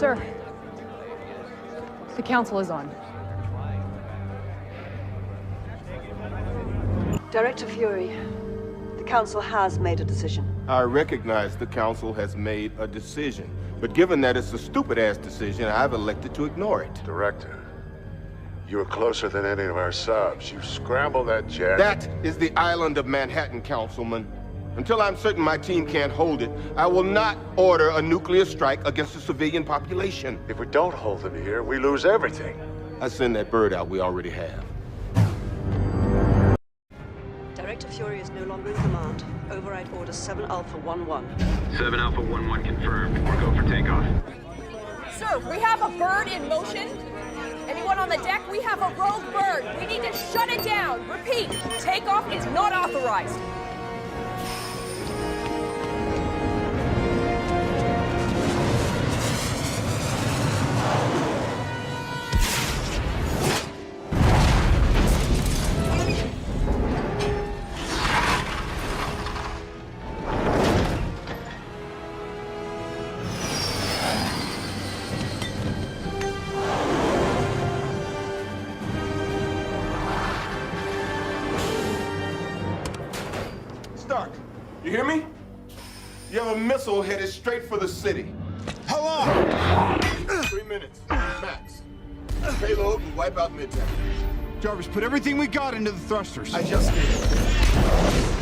Sir, the council is on. Director Fury, the council has made a decision. I recognize the council has made a decision, but given that it's a stupid-ass decision, I've elected to ignore it. Director, you were closer than any of our subs. You scrambled that jet. That is the island of Manhattan, Councilman. Until I'm certain my team can't hold it, I will not order a nuclear strike against the civilian population. If we don't hold them here, we lose everything. I send that bird out we already have. Director Fury is no longer in command. Override Order 7 Alpha 11. 7 Alpha 11 confirmed. We're go for takeoff. Sir, we have a bird in motion. Anyone on the deck? We have a rogue bird. We need to shut it down. Repeat, takeoff is not authorized. Stark, you hear me? You have a missile headed straight for the city. How long? 3 minutes, max. Payload will wipe out Midtown. Jarvis, put everything we got into the thrusters. I just did.